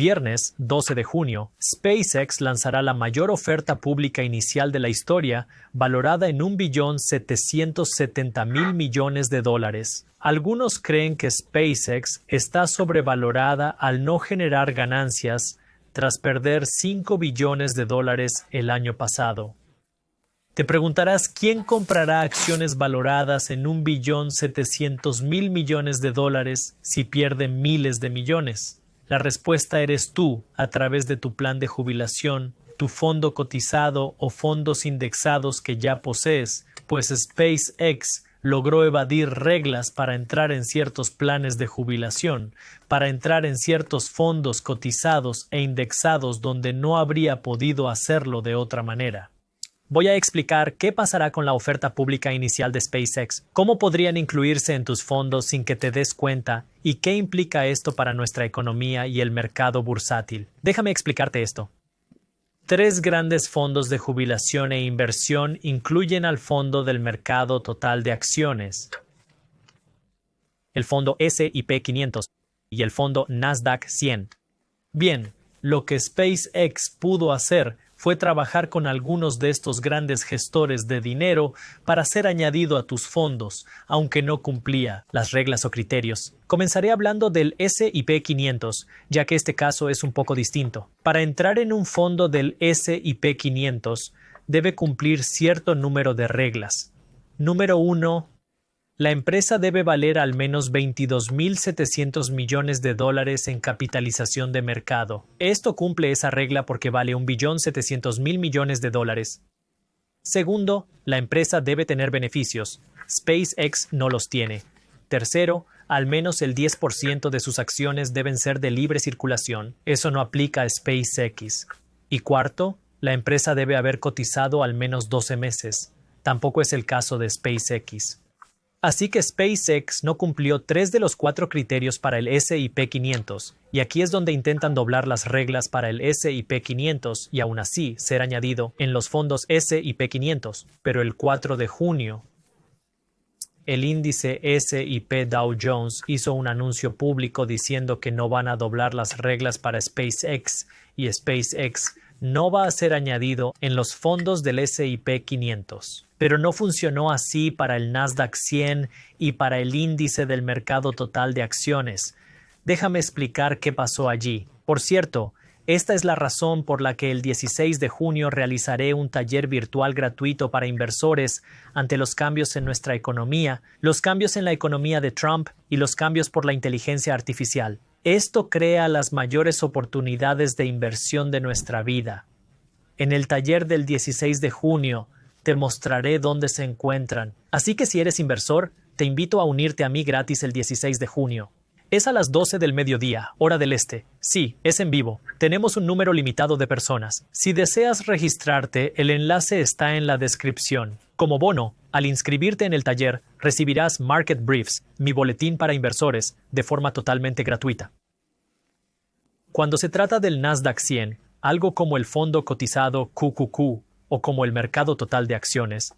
Viernes 12 de junio, SpaceX lanzará la mayor oferta pública inicial de la historia, valorada en $1.770.000.000.000. Algunos creen que SpaceX está sobrevalorada al no generar ganancias tras perder $5 billones el año pasado. Te preguntarás quién comprará acciones valoradas en $1.700.000.000.000 si pierde miles de millones. La respuesta eres tú a través de tu plan de jubilación, tu fondo cotizado o fondos indexados que ya posees, pues SpaceX logró evadir reglas para entrar en ciertos planes de jubilación, para entrar en ciertos fondos cotizados e indexados donde no habría podido hacerlo de otra manera. Voy a explicar qué pasará con la oferta pública inicial de SpaceX, cómo podrían incluirse en tus fondos sin que te des cuenta y qué implica esto para nuestra economía y el mercado bursátil. Déjame explicarte esto. 3 grandes fondos de jubilación e inversión incluyen al fondo del mercado total de acciones, el fondo S&P 500 y el fondo Nasdaq 100. Bien, lo que SpaceX pudo hacer fue trabajar con algunos de estos grandes gestores de dinero para ser añadido a tus fondos, aunque no cumplía las reglas o criterios. Comenzaré hablando del S&P 500, ya que este caso es un poco distinto. Para entrar en un fondo del S&P 500, debe cumplir cierto número de reglas. Número 1. La empresa debe valer al menos $22.700 millones en capitalización de mercado. Esto cumple esa regla porque vale $1.700.000.000.000. Segundo, la empresa debe tener beneficios. SpaceX no los tiene. Tercero, al menos el 10% de sus acciones deben ser de libre circulación. Eso no aplica a SpaceX. Y cuarto, la empresa debe haber cotizado al menos 12 meses. Tampoco es el caso de SpaceX. Así que SpaceX no cumplió 3 de los 4 criterios para el S&P 500, y aquí es donde intentan doblar las reglas para el S&P 500 y aún así ser añadido en los fondos S&P 500. Pero el 4 de junio, el índice S&P Dow Jones hizo un anuncio público diciendo que no van a doblar las reglas para SpaceX y SpaceX no va a ser añadido en los fondos del S&P 500. Pero no funcionó así para el Nasdaq 100 y para el índice del mercado total de acciones. Déjame explicar qué pasó allí. Por cierto, esta es la razón por la que el 16 de junio realizaré un taller virtual gratuito para inversores ante los cambios en nuestra economía, los cambios en la economía de Trump y los cambios por la inteligencia artificial. Esto crea las mayores oportunidades de inversión de nuestra vida. En el taller del 16 de junio, te mostraré dónde se encuentran. Así que si eres inversor, te invito a unirte a mí gratis el 16 de junio. Es a las 12 del mediodía, hora del este. Sí, es en vivo. Tenemos un número limitado de personas. Si deseas registrarte, el enlace está en la descripción. Como bono, al inscribirte en el taller, recibirás Market Briefs, mi boletín para inversores, de forma totalmente gratuita. Cuando se trata del Nasdaq 100, algo como el fondo cotizado QQQ, o como el mercado total de acciones,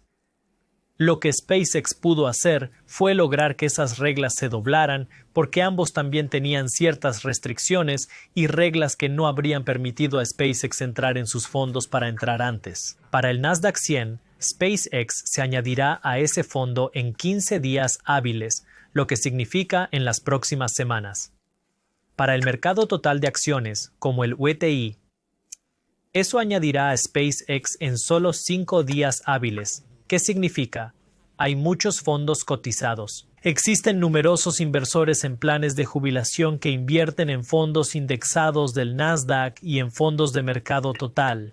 lo que SpaceX pudo hacer fue lograr que esas reglas se doblaran porque ambos también tenían ciertas restricciones y reglas que no habrían permitido a SpaceX entrar en sus fondos para entrar antes. Para el Nasdaq 100, SpaceX se añadirá a ese fondo en 15 días hábiles, lo que significa en las próximas semanas. Para el mercado total de acciones, como el WTI, eso añadirá a SpaceX en solo 5 días hábiles. ¿Qué significa? Hay muchos fondos cotizados. Existen numerosos inversores en planes de jubilación que invierten en fondos indexados del Nasdaq y en fondos de mercado total.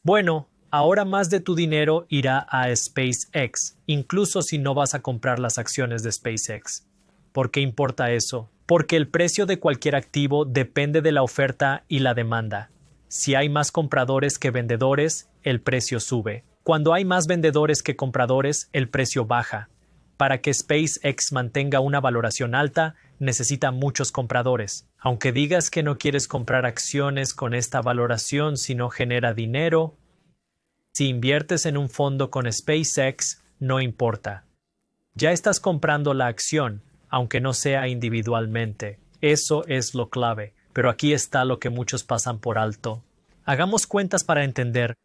Bueno, ahora más de tu dinero irá a SpaceX, incluso si no vas a comprar las acciones de SpaceX. ¿Por qué importa eso? Porque el precio de cualquier activo depende de la oferta y la demanda. Si hay más compradores que vendedores, el precio sube. Cuando hay más vendedores que compradores, el precio baja. Para que SpaceX mantenga una valoración alta, necesita muchos compradores. Aunque digas que no quieres comprar acciones con esta valoración si no genera dinero, si inviertes en un fondo con SpaceX, no importa. Ya estás comprando la acción, aunque no sea individualmente. Eso es lo clave. Pero aquí está lo que muchos pasan por alto. Hagamos cuentas para entender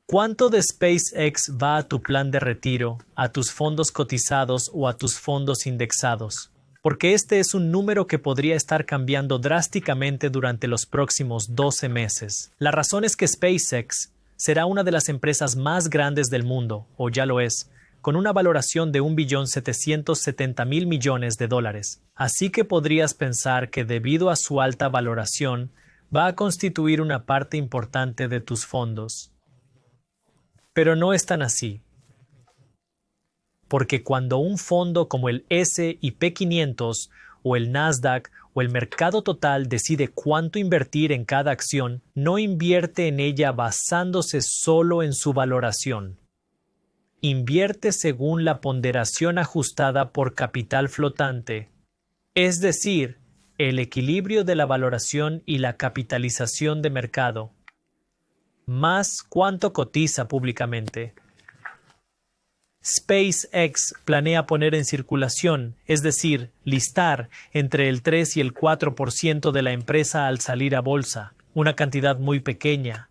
cuánto de SpaceX va a tu plan de retiro, a tus fondos cotizados o a tus fondos indexados. Porque este es un número que podría estar cambiando drásticamente durante los próximos 12 meses. La razón es que SpaceX será una de las empresas más grandes del mundo, o ya lo es, con una valoración de $1.770.000 millones. Así que podrías pensar que debido a su alta valoración, va a constituir una parte importante de tus fondos. Pero no es tan así. Porque cuando un fondo como el S&P 500 o el Nasdaq o el mercado total decide cuánto invertir en cada acción, no invierte en ella basándose solo en su valoración. Invierte según la ponderación ajustada por capital flotante, es decir, el equilibrio de la valoración y la capitalización de mercado, más cuánto cotiza públicamente. SpaceX planea poner en circulación, es decir, listar entre el 3 y el 4% de la empresa al salir a bolsa, una cantidad muy pequeña.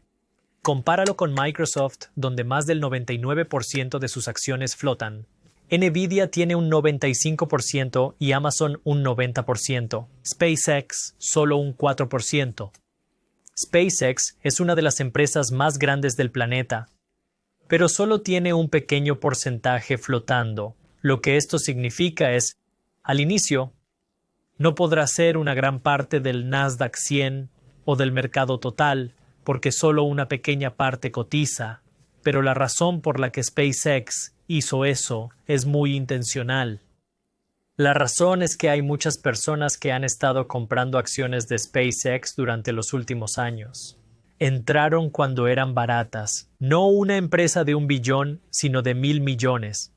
Compáralo con Microsoft, donde más del 99% de sus acciones flotan. Nvidia tiene un 95% y Amazon un 90%. SpaceX solo un 4%. SpaceX es una de las empresas más grandes del planeta, pero solo tiene un pequeño porcentaje flotando. Lo que esto significa es, al inicio, no podrá ser una gran parte del Nasdaq 100 o del mercado total, porque solo una pequeña parte cotiza, pero la razón por la que SpaceX hizo eso es muy intencional. La razón es que hay muchas personas que han estado comprando acciones de SpaceX durante los últimos años. Entraron cuando eran baratas, no una empresa de 1 billón, sino de 1.000 millones.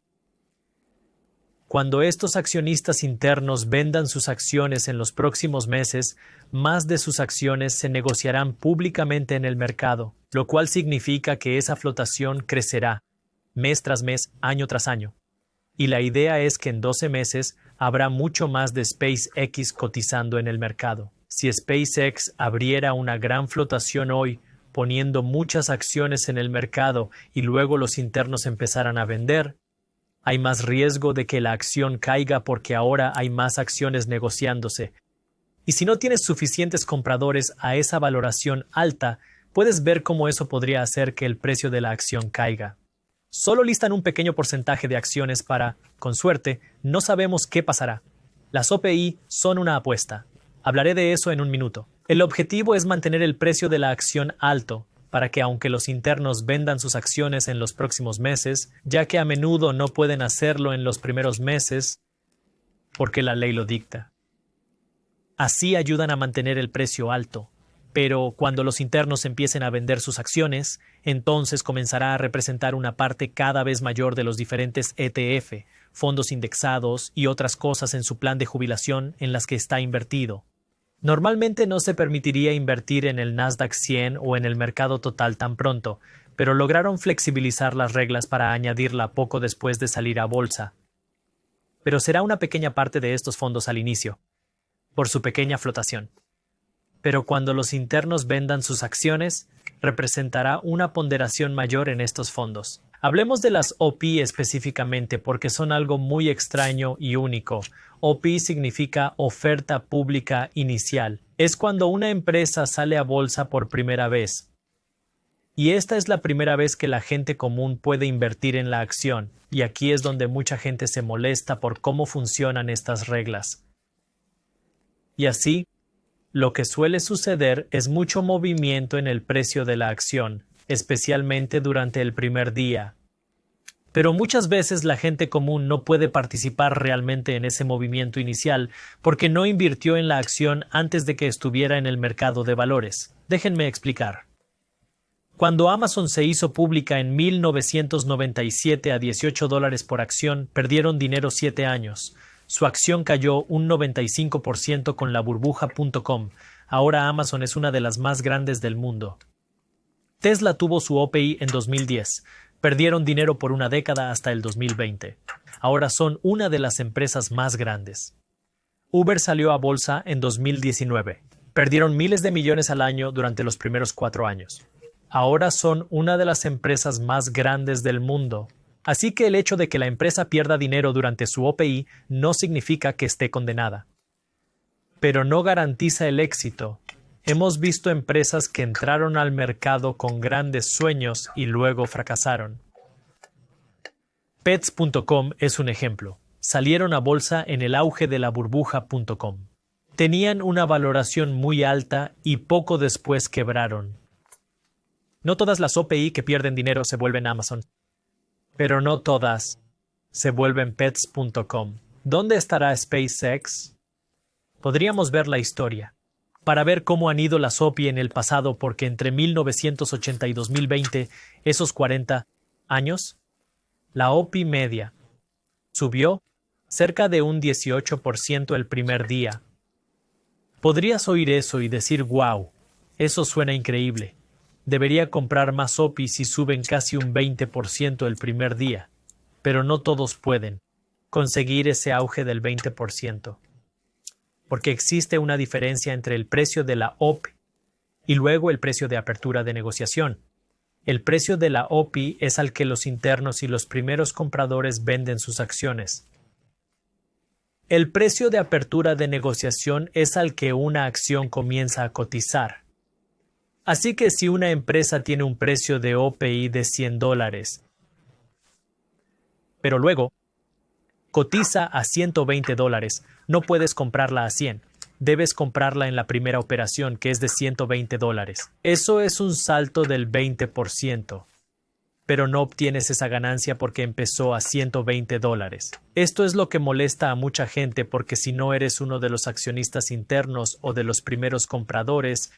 Cuando estos accionistas internos vendan sus acciones en los próximos meses, más de sus acciones se negociarán públicamente en el mercado, lo cual significa que esa flotación crecerá, mes tras mes, año tras año. Y la idea es que en 12 meses habrá mucho más de SpaceX cotizando en el mercado. Si SpaceX abriera una gran flotación hoy, poniendo muchas acciones en el mercado y luego los internos empezaran a vender, hay más riesgo de que la acción caiga porque ahora hay más acciones negociándose. Y si no tienes suficientes compradores a esa valoración alta, puedes ver cómo eso podría hacer que el precio de la acción caiga. Solo listan un pequeño porcentaje de acciones para, con suerte, no sabemos qué pasará. Las OPI son una apuesta. Hablaré de eso en un minuto. El objetivo es mantener el precio de la acción alto, para que aunque los internos vendan sus acciones en los próximos meses, ya que a menudo no pueden hacerlo en los primeros meses, porque la ley lo dicta. Así ayudan a mantener el precio alto, pero cuando los internos empiecen a vender sus acciones, entonces comenzará a representar una parte cada vez mayor de los diferentes ETF, fondos indexados y otras cosas en su plan de jubilación en las que está invertido. Normalmente no se permitiría invertir en el Nasdaq 100 o en el mercado total tan pronto, pero lograron flexibilizar las reglas para añadirla poco después de salir a bolsa. Pero será una pequeña parte de estos fondos al inicio, por su pequeña flotación. Pero cuando los internos vendan sus acciones, representará una ponderación mayor en estos fondos. Hablemos de las OP específicamente porque son algo muy extraño y único. OP significa oferta pública inicial. Es cuando una empresa sale a bolsa por primera vez. Y esta es la primera vez que la gente común puede invertir en la acción. Y aquí es donde mucha gente se molesta por cómo funcionan estas reglas. Y así, lo que suele suceder es mucho movimiento en el precio de la acción, especialmente durante el primer día. Pero muchas veces la gente común no puede participar realmente en ese movimiento inicial porque no invirtió en la acción antes de que estuviera en el mercado de valores. Déjenme explicar. Cuando Amazon se hizo pública en 1997 a $18 por acción, perdieron dinero 7 años. Su acción cayó un 95% con la burbuja.com. Ahora Amazon es una de las más grandes del mundo. Tesla tuvo su OPI en 2010. Perdieron dinero por una década hasta el 2020. Ahora son una de las empresas más grandes. Uber salió a bolsa en 2019. Perdieron miles de millones al año durante los primeros 4 años. Ahora son una de las empresas más grandes del mundo. Así que el hecho de que la empresa pierda dinero durante su OPI no significa que esté condenada. Pero no garantiza el éxito. Hemos visto empresas que entraron al mercado con grandes sueños y luego fracasaron. Pets.com es un ejemplo. Salieron a bolsa en el auge de la burbuja.com. Tenían una valoración muy alta y poco después quebraron. No todas las OPI que pierden dinero se vuelven Amazon, pero no todas se vuelven Pets.com. ¿Dónde estará SpaceX? Podríamos ver la historia para ver cómo han ido las OPI en el pasado, porque entre 1980 y 2020, esos 40 años, la OPI media subió cerca de un 18% el primer día. Podrías oír eso y decir, wow, eso suena increíble. Debería comprar más OPI si suben casi un 20% el primer día, pero no todos pueden conseguir ese auge del 20%, porque existe una diferencia entre el precio de la OPI y luego el precio de apertura de negociación. El precio de la OPI es al que los internos y los primeros compradores venden sus acciones. El precio de apertura de negociación es al que una acción comienza a cotizar. Así que si una empresa tiene un precio de OPI de $100, pero luego cotiza a $120, no puedes comprarla a 100. Debes comprarla en la primera operación, que es de $120. Eso es un salto del 20%, pero no obtienes esa ganancia porque empezó a $120. Esto es lo que molesta a mucha gente, porque si no eres uno de los accionistas internos o de los primeros compradores,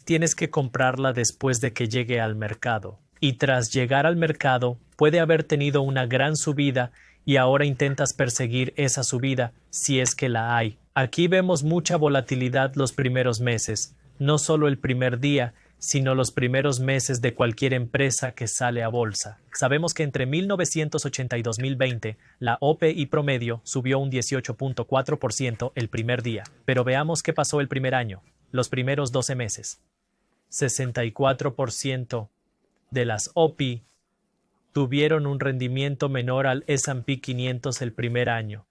tienes que comprarla después de que llegue al mercado. Y tras llegar al mercado, puede haber tenido una gran subida y ahora intentas perseguir esa subida si es que la hay. Aquí vemos mucha volatilidad los primeros meses, no solo el primer día, sino los primeros meses de cualquier empresa que sale a bolsa. Sabemos que entre 1980 y 2020, la OPI promedio subió un 18.4% el primer día. Pero veamos qué pasó el primer año, los primeros 12 meses. 64% de las OPI tuvieron un rendimiento menor al S&P 500 el primer año,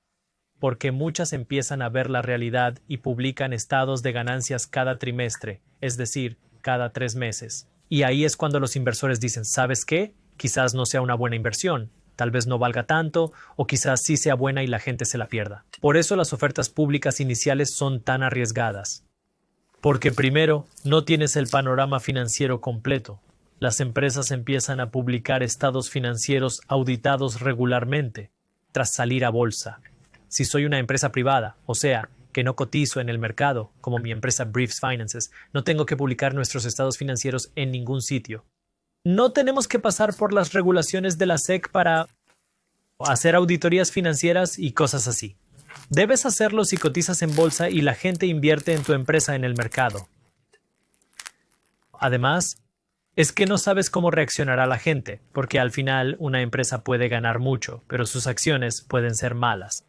porque muchas empiezan a ver la realidad y publican estados de ganancias cada trimestre, es decir, cada 3 meses. Y ahí es cuando los inversores dicen, ¿sabes qué? Quizás no sea una buena inversión, tal vez no valga tanto, o quizás sí sea buena y la gente se la pierda. Por eso las ofertas públicas iniciales son tan arriesgadas. Porque primero, no tienes el panorama financiero completo. Las empresas empiezan a publicar estados financieros auditados regularmente, tras salir a bolsa. Si soy una empresa privada, o sea, que no cotizo en el mercado, como mi empresa Briefs Finances, no tengo que publicar nuestros estados financieros en ningún sitio. No tenemos que pasar por las regulaciones de la SEC para hacer auditorías financieras y cosas así. Debes hacerlo si cotizas en bolsa y la gente invierte en tu empresa en el mercado. Además, es que no sabes cómo reaccionará la gente, porque al final una empresa puede ganar mucho, pero sus acciones pueden ser malas.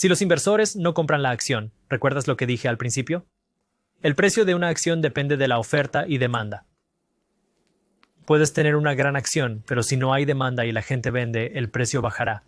Si los inversores no compran la acción, ¿recuerdas lo que dije al principio? El precio de una acción depende de la oferta y demanda. Puedes tener una gran acción, pero si no hay demanda y la gente vende, el precio bajará.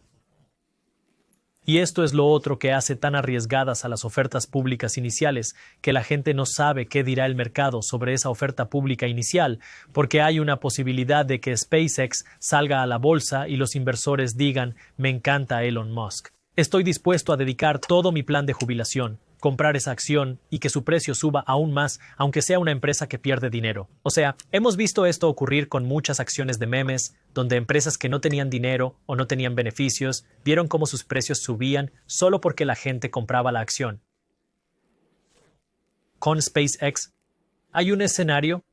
Y esto es lo otro que hace tan arriesgadas a las ofertas públicas iniciales, que la gente no sabe qué dirá el mercado sobre esa oferta pública inicial, porque hay una posibilidad de que SpaceX salga a la bolsa y los inversores digan, me encanta Elon Musk. Estoy dispuesto a dedicar todo mi plan de jubilación, comprar esa acción y que su precio suba aún más, aunque sea una empresa que pierde dinero. O sea, hemos visto esto ocurrir con muchas acciones de memes, donde empresas que no tenían dinero o no tenían beneficios, vieron cómo sus precios subían solo porque la gente compraba la acción. Con SpaceX, hay un escenario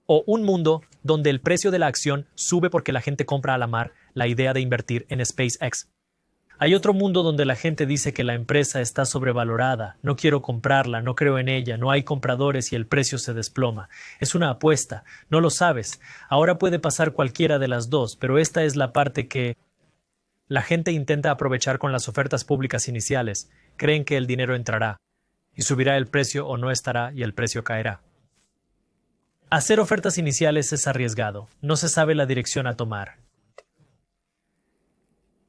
o un mundo donde el precio de la acción sube porque la gente compra a la mar la idea de invertir en SpaceX. Hay otro mundo donde la gente dice que la empresa está sobrevalorada, no quiero comprarla, no creo en ella, no hay compradores y el precio se desploma. Es una apuesta, no lo sabes. Ahora puede pasar cualquiera de las dos, pero esta es la parte que la gente intenta aprovechar con las ofertas públicas iniciales. Creen que el dinero entrará. y subirá el precio o no estará y el precio caerá. Hacer ofertas iniciales es arriesgado, no se sabe la dirección a tomar.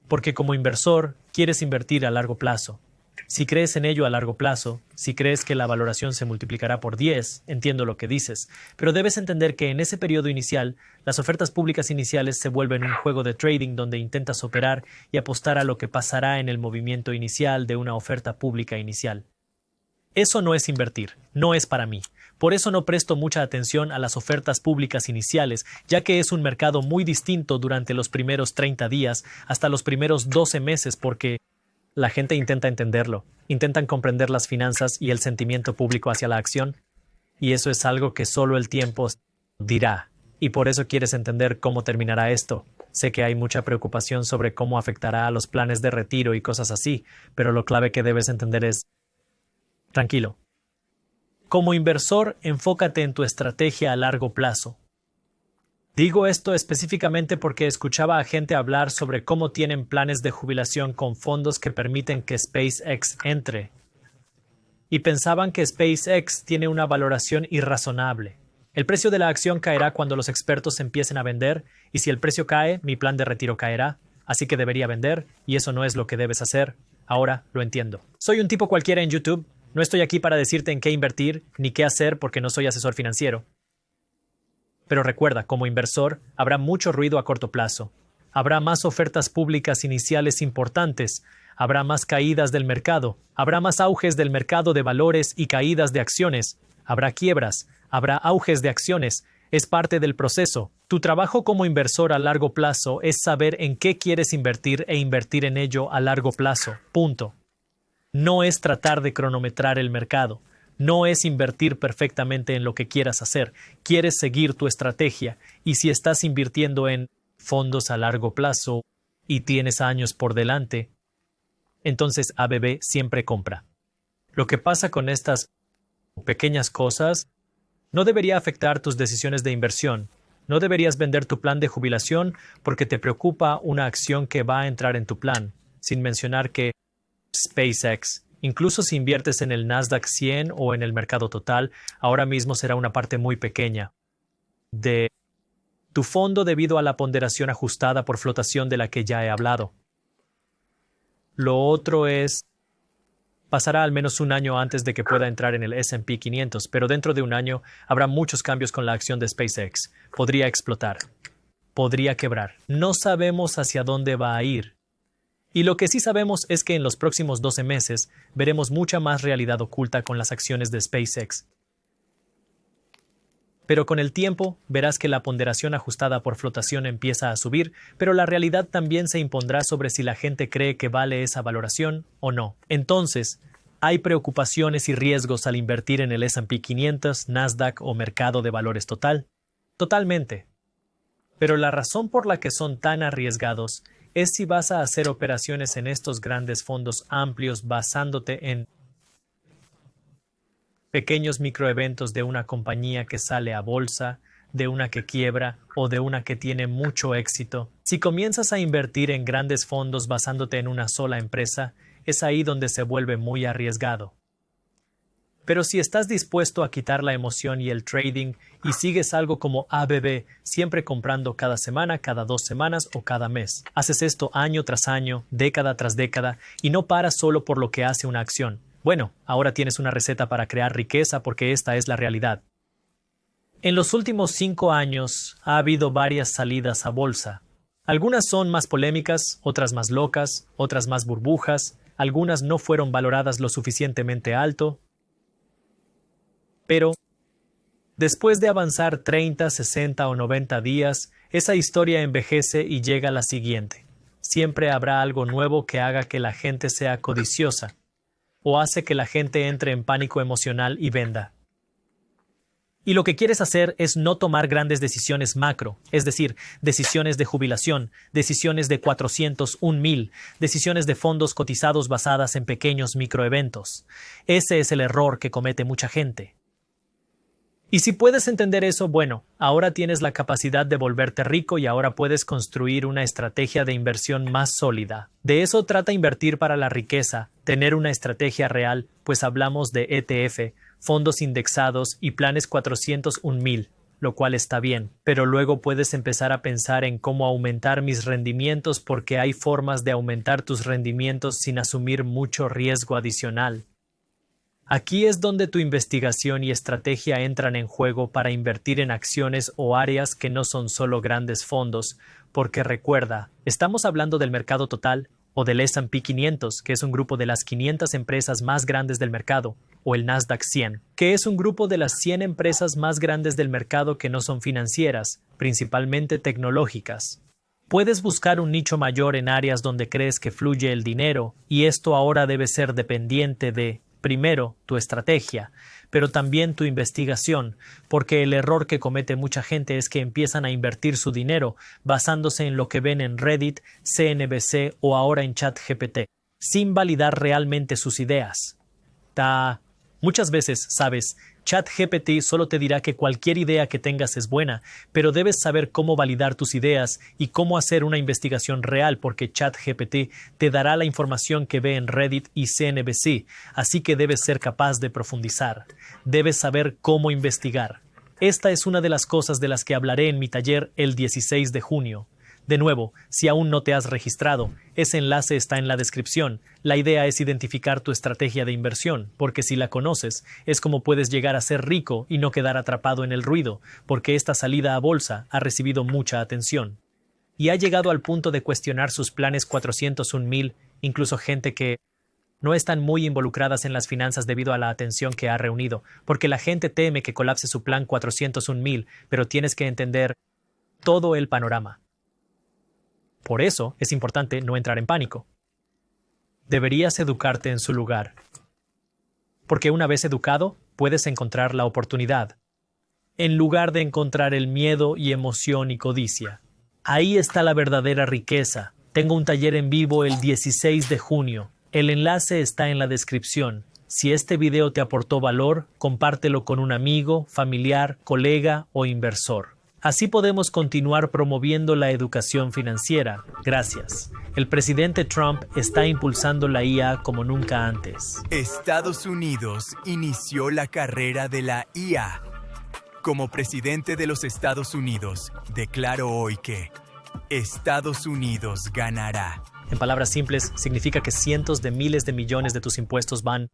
Porque como inversor, quieres invertir a largo plazo. Si crees en ello a largo plazo, si crees que la valoración se multiplicará por 10, entiendo lo que dices, pero debes entender que en ese periodo inicial, las ofertas públicas iniciales se vuelven un juego de trading donde intentas operar y apostar a lo que pasará en el movimiento inicial de una oferta pública inicial. Eso no es invertir, no es para mí. Por eso no presto mucha atención a las ofertas públicas iniciales, ya que es un mercado muy distinto durante los primeros 30 días hasta los primeros 12 meses porque la gente intenta entenderlo, intentan comprender las finanzas y el sentimiento público hacia la acción, y eso es algo que solo el tiempo dirá. Y por eso quieres entender cómo terminará esto. Sé que hay mucha preocupación sobre cómo afectará a los planes de retiro y cosas así, pero lo clave que debes entender es: tranquilo. Como inversor, enfócate en tu estrategia a largo plazo. Digo esto específicamente porque escuchaba a gente hablar sobre cómo tienen planes de jubilación con fondos que permiten que SpaceX entre. Y pensaban que SpaceX tiene una valoración irrazonable. El precio de la acción caerá cuando los expertos empiecen a vender, y si el precio cae, mi plan de retiro caerá, así que debería vender, y eso no es lo que debes hacer. Ahora lo entiendo. Soy un tipo cualquiera en YouTube. No estoy aquí para decirte en qué invertir ni qué hacer porque no soy asesor financiero. Pero recuerda, como inversor, habrá mucho ruido a corto plazo. Habrá más ofertas públicas iniciales importantes. Habrá más caídas del mercado. Habrá más auges del mercado de valores y caídas de acciones. Habrá quiebras. Habrá auges de acciones. Es parte del proceso. Tu trabajo como inversor a largo plazo es saber en qué quieres invertir e invertir en ello a largo plazo. Punto. No es tratar de cronometrar el mercado. No es invertir perfectamente en lo que quieras hacer. Quieres seguir tu estrategia. Y si estás invirtiendo en fondos a largo plazo y tienes años por delante, entonces ABB siempre compra. Lo que pasa con estas pequeñas cosas no debería afectar tus decisiones de inversión. No deberías vender tu plan de jubilación porque te preocupa una acción que va a entrar en tu plan, sin mencionar que SpaceX, incluso si inviertes en el Nasdaq 100 o en el mercado total, ahora mismo será una parte muy pequeña de tu fondo debido a la ponderación ajustada por flotación de la que ya he hablado. Lo otro es, pasará al menos un año antes de que pueda entrar en el S&P 500, pero dentro de un año habrá muchos cambios con la acción de SpaceX. Podría explotar. Podría quebrar. No sabemos hacia dónde va a ir. Y lo que sí sabemos es que en los próximos 12 meses veremos mucha más realidad oculta con las acciones de SpaceX. Pero con el tiempo verás que la ponderación ajustada por flotación empieza a subir, pero la realidad también se impondrá sobre si la gente cree que vale esa valoración o no. Entonces, ¿hay preocupaciones y riesgos al invertir en el S&P 500, Nasdaq o mercado de valores total? Totalmente. Pero la razón por la que son tan arriesgados es si vas a hacer operaciones en estos grandes fondos amplios basándote en pequeños microeventos de una compañía que sale a bolsa, de una que quiebra o de una que tiene mucho éxito. Si comienzas a invertir en grandes fondos basándote en una sola empresa, es ahí donde se vuelve muy arriesgado. Pero si estás dispuesto a quitar la emoción y el trading y sigues algo como ABB, siempre comprando cada semana, cada 2 semanas o cada mes, haces esto año tras año, década tras década, y no paras solo por lo que hace una acción. Bueno, ahora tienes una receta para crear riqueza porque esta es la realidad. En los últimos 5 años ha habido varias salidas a bolsa. Algunas son más polémicas, otras más locas, otras más burbujas, algunas no fueron valoradas lo suficientemente alto. Pero, después de avanzar 30, 60 o 90 días, esa historia envejece y llega la siguiente. Siempre habrá algo nuevo que haga que la gente sea codiciosa, o hace que la gente entre en pánico emocional y venda. Y lo que quieres hacer es no tomar grandes decisiones macro, es decir, decisiones de jubilación, decisiones de 401,000, decisiones de fondos cotizados basadas en pequeños microeventos. Ese es el error que comete mucha gente. Y si puedes entender eso, bueno, ahora tienes la capacidad de volverte rico y ahora puedes construir una estrategia de inversión más sólida. De eso trata invertir para la riqueza, tener una estrategia real, pues hablamos de ETF, fondos indexados y planes 401,000, lo cual está bien, pero luego puedes empezar a pensar en cómo aumentar mis rendimientos porque hay formas de aumentar tus rendimientos sin asumir mucho riesgo adicional. Aquí es donde tu investigación y estrategia entran en juego para invertir en acciones o áreas que no son solo grandes fondos, porque recuerda, estamos hablando del mercado total o del S&P 500, que es un grupo de las 500 empresas más grandes del mercado, o el Nasdaq 100, que es un grupo de las 100 empresas más grandes del mercado que no son financieras, principalmente tecnológicas. Puedes buscar un nicho mayor en áreas donde crees que fluye el dinero, y esto ahora debe ser dependiente de primero, tu estrategia, pero también tu investigación, porque el error que comete mucha gente es que empiezan a invertir su dinero basándose en lo que ven en Reddit, CNBC o ahora en ChatGPT, sin validar realmente sus ideas. Muchas veces, sabes, ChatGPT solo te dirá que cualquier idea que tengas es buena, pero debes saber cómo validar tus ideas y cómo hacer una investigación real porque ChatGPT te dará la información que ve en Reddit y CNBC, así que debes ser capaz de profundizar. Debes saber cómo investigar. Esta es una de las cosas de las que hablaré en mi taller el 16 de junio. De nuevo, si aún no te has registrado, ese enlace está en la descripción. La idea es identificar tu estrategia de inversión, porque si la conoces, es como puedes llegar a ser rico y no quedar atrapado en el ruido, porque esta salida a bolsa ha recibido mucha atención. Y ha llegado al punto de cuestionar sus planes 401,000, incluso gente que no están muy involucradas en las finanzas debido a la atención que ha reunido, porque la gente teme que colapse su plan 401,000, pero tienes que entender todo el panorama. Por eso es importante no entrar en pánico. Deberías educarte en su lugar. Porque una vez educado, puedes encontrar la oportunidad, en lugar de encontrar el miedo y emoción y codicia. Ahí está la verdadera riqueza. Tengo un taller en vivo el 16 de junio. El enlace está en la descripción. Si este video te aportó valor, compártelo con un amigo, familiar, colega o inversor. Así podemos continuar promoviendo la educación financiera. Gracias. El presidente Trump está impulsando la IA como nunca antes. Estados Unidos inició la carrera de la IA. Como presidente de los Estados Unidos, declaro hoy que Estados Unidos ganará. En palabras simples, significa que cientos de miles de millones de tus impuestos van